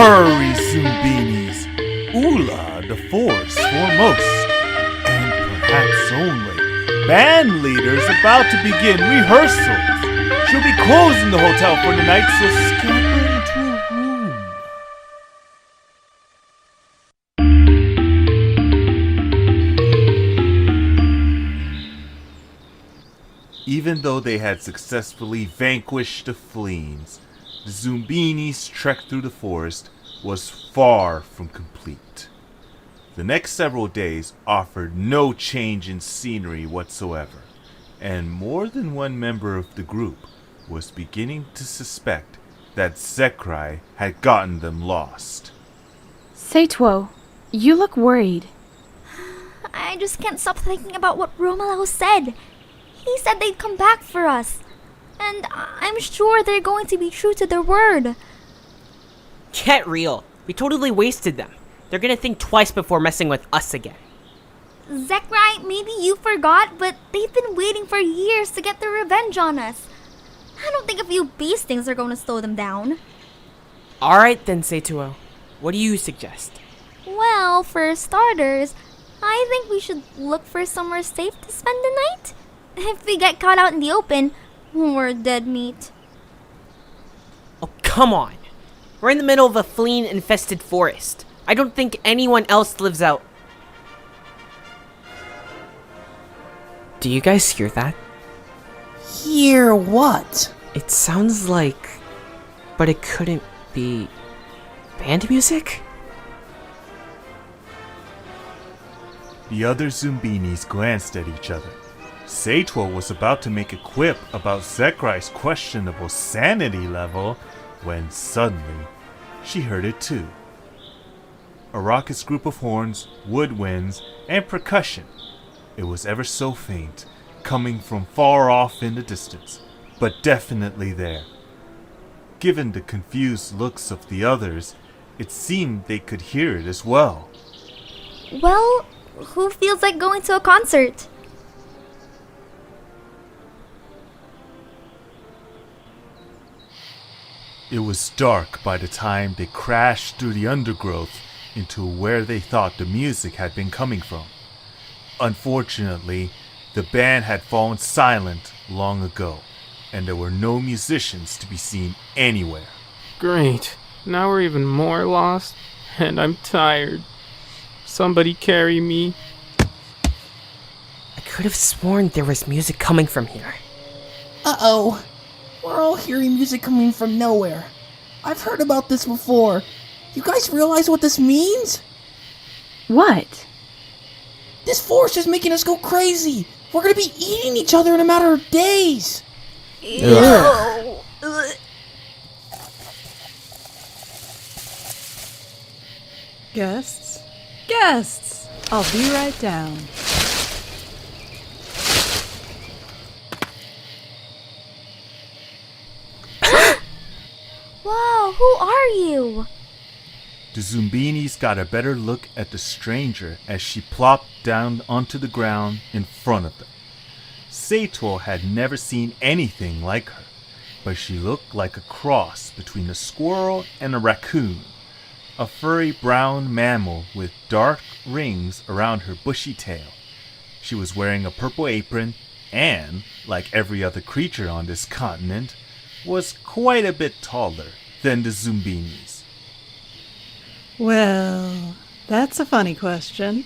Hurry, Zoombinis! Ulla, the force foremost, and perhaps only, band leaders about to begin rehearsals. She'll be closing the hotel for the night, so scamper into a room. Even though they had successfully vanquished the Fleens, the Zoombinis' trek through the forest was far from complete. The next several days offered no change in scenery whatsoever, and more than one member of the group was beginning to suspect that Xekrai had gotten them lost. Saetwo, you look worried. I just can't stop thinking about what Romeo said. He said they'd come back for us. And I'm sure they're going to be true to their word. Get real. We totally wasted them. They're gonna think twice before messing with us again. Xekrai, maybe you forgot, but they've been waiting for years to get their revenge on us. I don't think a few bee stings are going to slow them down. Alright then, Saetwo. What do you suggest? Well, for starters, I think we should look for somewhere safe to spend the night. If we get caught out in the open, we're dead meat. Oh, come on. We're in the middle of a Fleen-infested forest. I don't think anyone else lives out. Do you guys hear that? Hear what? It sounds like... But it couldn't be... band music? The other Zoombinis glanced at each other. Saetwo was about to make a quip about Xekrai's questionable sanity level when suddenly she heard it too. A raucous group of horns, woodwinds, and percussion. It was ever so faint, coming from far off in the distance, but definitely there. Given the confused looks of the others, it seemed they could hear it as well. Well, who feels like going to a concert? It was dark by the time they crashed through the undergrowth into where they thought the music had been coming from. Unfortunately, the band had fallen silent long ago, and there were no musicians to be seen anywhere. Great. Now we're even more lost, and I'm tired. Somebody carry me. I could have sworn there was music coming from here. Uh-oh. We're all hearing music coming from nowhere. I've heard about this before. You guys realize what this means? What? This force is making us go crazy. We're gonna be eating each other in a matter of days. Ew. Guests? Guests! I'll be right down. Wow, who are you? The Zoombinis got a better look at the stranger as she plopped down onto the ground in front of them. Saetwo had never seen anything like her, but she looked like a cross between a squirrel and a raccoon, a furry brown mammal with dark rings around her bushy tail. She was wearing a purple apron and, like every other creature on this continent, was quite a bit taller than the Zoombinis. Well, that's a funny question.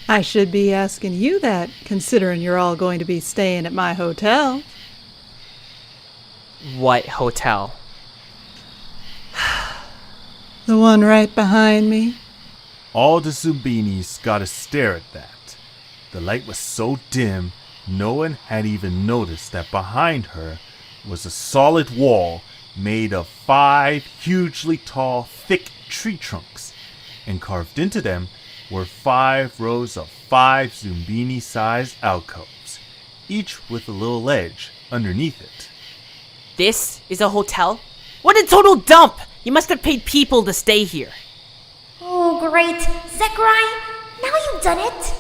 I should be asking you that, considering you're all going to be staying at my hotel. What hotel? The one right behind me. All the Zoombinis got a stare at that. The light was so dim, no one had even noticed that behind her was a solid wall made of 5 hugely tall, thick tree trunks, and carved into them were 5 rows of 5 Zoombini-sized alcoves, each with a little ledge underneath it. This is a hotel? What a total dump! You must have paid people to stay here. Oh, great. Xekrai, now you've done it.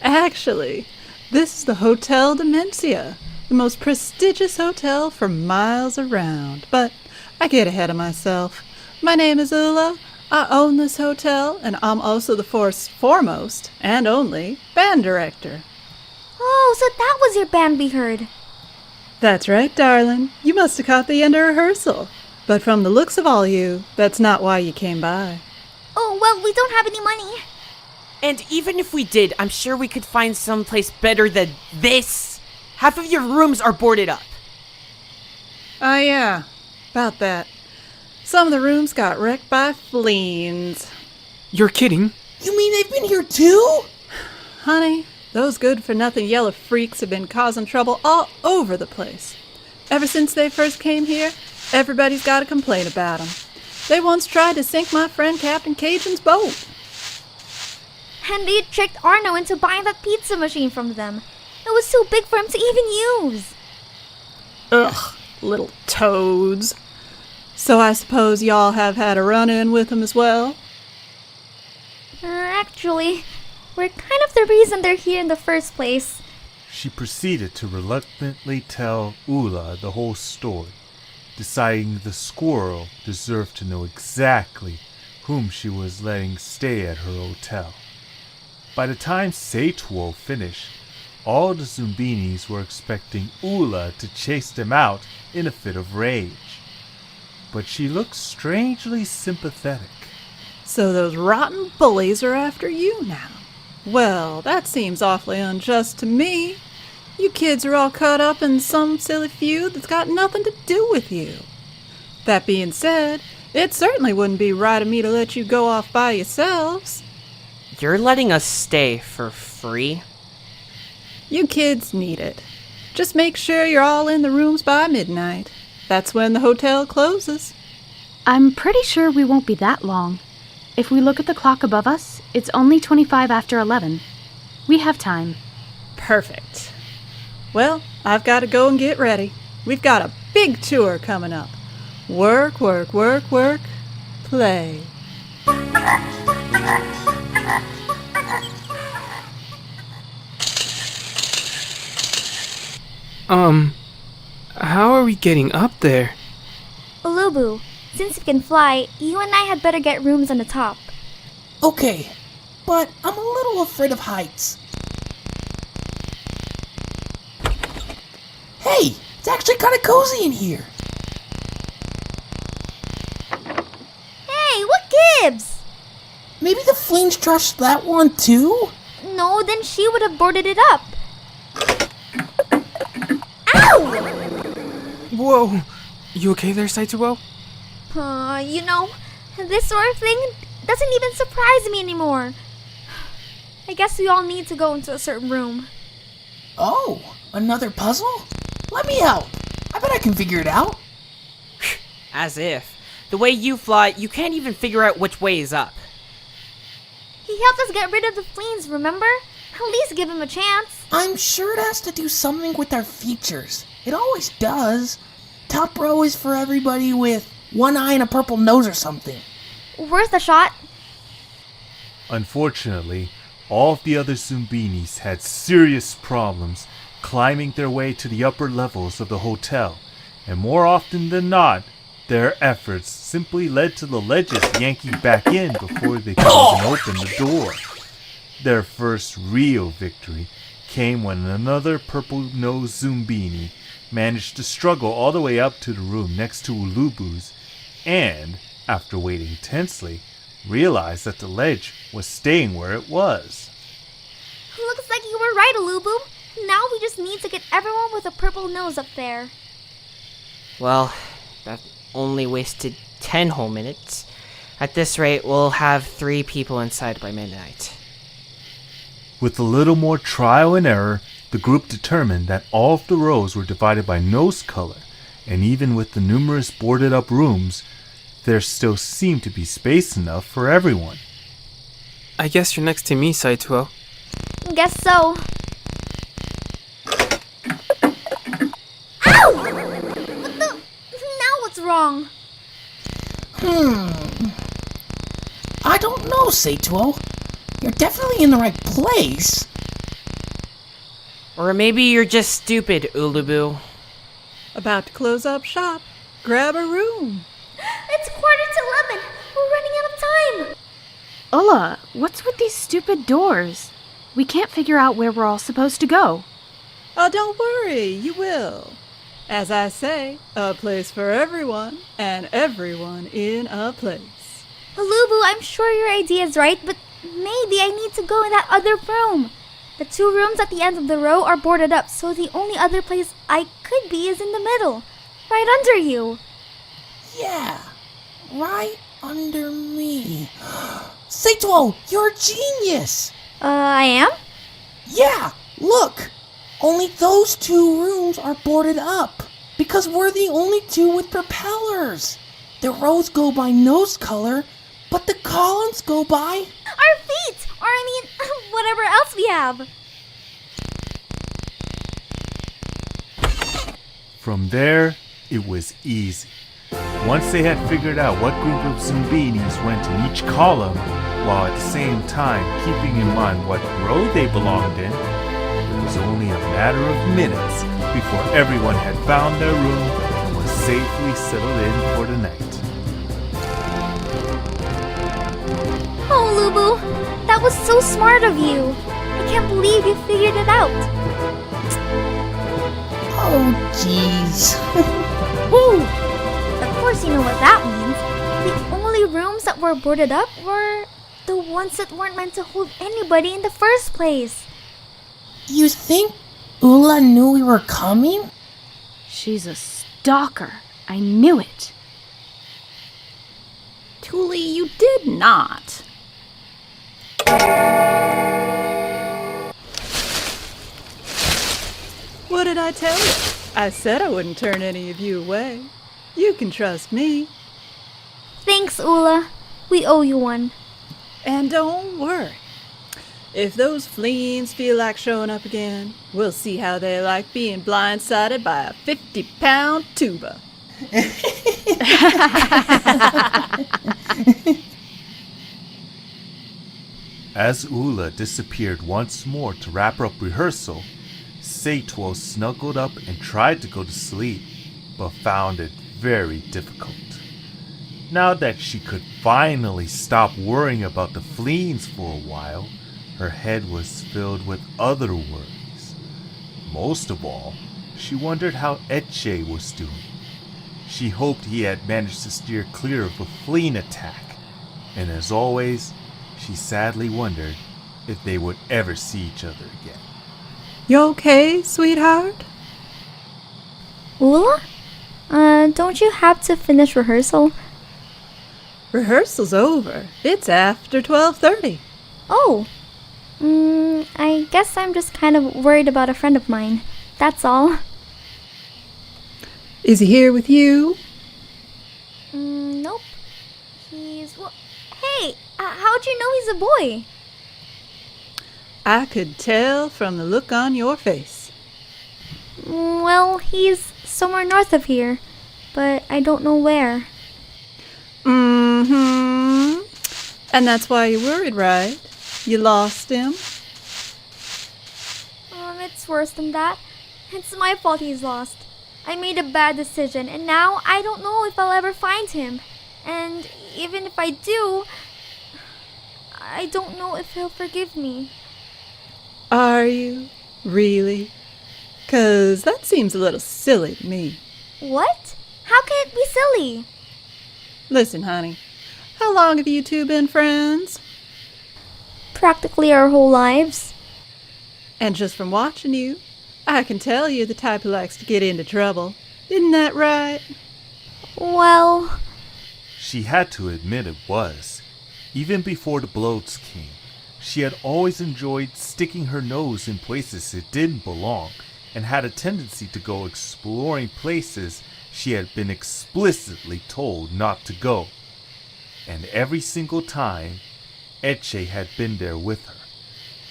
Actually, this is the Hotel Dementia. the most prestigious hotel for miles around. But I get ahead of myself. My name is Ulla. I own this hotel, and I'm also the force's foremost and only band director. Oh, so that was your band we heard. That's right, darling. You must have caught the end of rehearsal. But from the looks of all you, that's not why you came by. Oh, well, we don't have any money. And even if we did, I'm sure we could find someplace better than this. Half of your rooms are boarded up. Oh yeah, about that. Some of the rooms got wrecked by Fleens. You're kidding? You mean they've been here too? Honey, those good-for-nothing yellow freaks have been causing trouble all over the place. Ever since they first came here, everybody's got a complaint about them. They once tried to sink my friend Captain Cajun's boat. And they tricked Arno into buying that pizza machine from them. It was too big for him to even use. Ugh, little toads. So I suppose y'all have had a run-in with them as well? Actually, we're kind of the reason they're here in the first place. She proceeded to reluctantly tell Ulla the whole story, deciding the squirrel deserved to know exactly whom she was letting stay at her hotel. By the time Saetwo finished, all the Zoombinis were expecting Ulla to chase them out in a fit of rage. But she looked strangely sympathetic. So those rotten bullies are after you now. Well, that seems awfully unjust to me. You kids are all caught up in some silly feud that's got nothing to do with you. That being said, it certainly wouldn't be right of me to let you go off by yourselves. You're letting us stay for free? You kids need it. Just make sure you're all in the rooms by midnight. That's when the hotel closes. I'm pretty sure we won't be that long. If we look at the clock above us, it's only 25 after 11. We have time. Perfect. Well, I've got to go and get ready. We've got a big tour coming up. Work, work, work, work, play. How are we getting up there? Uloobu, since you can fly, you and I had better get rooms on the top. Okay, but I'm a little afraid of heights. Hey, it's actually kind of cozy in here. Hey, what gives? Maybe the Fleens trashed that one too? No, then she would have boarded it up. Ow! Whoa! You okay there, Saetwo? This sort of thing doesn't even surprise me anymore. I guess we all need to go into a certain room. Oh, another puzzle? Let me help. I bet I can figure it out. As if. The way you fly, you can't even figure out which way is up. He helped us get rid of the Fleens, remember? At least give him a chance. I'm sure it has to do something with our features. It always does. Top row is for everybody with one eye and a purple nose or something. Worth a shot. Unfortunately, all of the other Zoombinis had serious problems climbing their way to the upper levels of the hotel, and more often than not, their efforts simply led to the ledges yanking back in before they could even open the door. Their first real victory came when another purple-nosed Zoombini managed to struggle all the way up to the room next to Uloobu's, and, after waiting tensely, realized that the ledge was staying where it was. Looks like you were right, Uloobu. Now we just need to get everyone with a purple nose up there. Well, that only wasted 10 whole minutes. At this rate, we'll have 3 people inside by midnight. With a little more trial and error, the group determined that all of the rows were divided by nose color, and even with the numerous boarded up rooms, there still seemed to be space enough for everyone. I guess you're next to me, Saetwo. Guess so. Ow! What the? Now what's wrong? I don't know, Saetwo. You're definitely in the right place. Or maybe you're just stupid, Uloobu. About to close up shop. Grab a room. It's 11:15. We're running out of time. Ulla, what's with these stupid doors? We can't figure out where we're all supposed to go. Oh, don't worry, you will. As I say, a place for everyone, and everyone in a place. Uloobu, I'm sure your idea is right, but maybe I need to go in that other room. The 2 rooms at the end of the row are boarded up, so the only other place I could be is in the middle. Right under you. Yeah, right under me. Saetwo, you're a genius! I am? Yeah, look! Only those 2 rooms are boarded up, because we're the only 2 with propellers. The rows go by nose color, but the columns go by... Our feet! Or I mean, whatever else we have. From there, it was easy. Once they had figured out what group of Zoombinis went in each column, while at the same time keeping in mind what row they belonged in, it was only a matter of minutes before everyone had found their room and was safely settled in for the night. Oh, Uloobu, that was so smart of you. I can't believe you figured it out. Oh, jeez. Woo! Of course you know what that means. The only rooms that were boarded up were the ones that weren't meant to hold anybody in the first place. You think Ulla knew we were coming? She's a stalker. I knew it. Touli, you did not. What did I tell you? I said I wouldn't turn any of you away. You can trust me. Thanks, Ulla. We owe you one. And don't worry. If those Fleens feel like showing up again, we'll see how they like being blindsided by a 50-pound tuba. As Ulla disappeared once more to wrap up rehearsal, Saetwo snuggled up and tried to go to sleep, but found it very difficult. Now that she could finally stop worrying about the Fleens for a while, her head was filled with other worries. Most of all, she wondered how Xekrai was doing. She hoped he had managed to steer clear of a Fleen attack, and as always, she sadly wondered if they would ever see each other again. You okay, sweetheart? Ulla? Don't you have to finish rehearsal? Rehearsal's over. It's after 12:30. Oh. I guess I'm just kind of worried about a friend of mine. That's all. Is he here with you? Nope. Well, hey, how'd you know he's a boy? I could tell from the look on your face. Well, he's somewhere north of here, but I don't know where. Mm-hmm. And that's why you're worried, right? You lost him? It's worse than that. It's my fault he's lost. I made a bad decision, and now I don't know if I'll ever find him. And even if I do, I don't know if he'll forgive me. Are you? Really? 'Cause that seems a little silly to me. What? How can it be silly? Listen, honey. How long have you two been friends? Practically our whole lives. And just from watching you, I can tell you're the type who likes to get into trouble. Isn't that right? Well... She had to admit it was. Even before the bloats came, she had always enjoyed sticking her nose in places it didn't belong, and had a tendency to go exploring places she had been explicitly told not to go. And every single time, Xekrai had been there with her.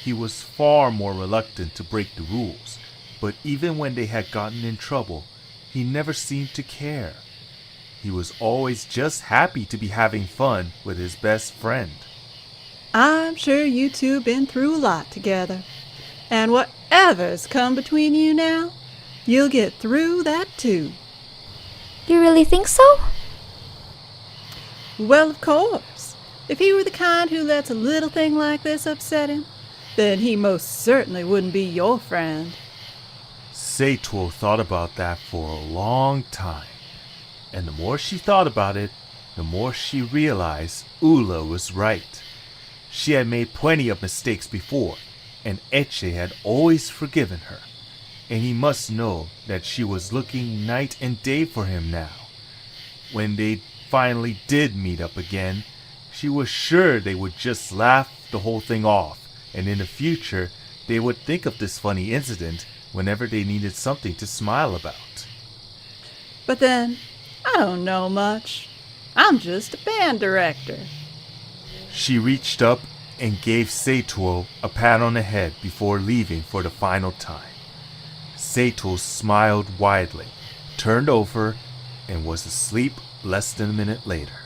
He was far more reluctant to break the rules, but even when they had gotten in trouble, he never seemed to care. He was always just happy to be having fun with his best friend. I'm sure you two been through a lot together. And whatever's come between you now, you'll get through that too. You really think so? Well, of course. If he were the kind who lets a little thing like this upset him, then he most certainly wouldn't be your friend. Saetwo thought about that for a long time, and the more she thought about it, the more she realized Ulla was right. She had made plenty of mistakes before, and Etche had always forgiven her, and he must know that she was looking night and day for him now. When they finally did meet up again, she was sure they would just laugh the whole thing off, and in the future they would think of this funny incident whenever they needed something to smile about. But then, I don't know much. I'm just a band director. She reached up and gave Saetwo a pat on the head before leaving for the final time. Saetwo smiled widely, turned over, and was asleep less than a minute later.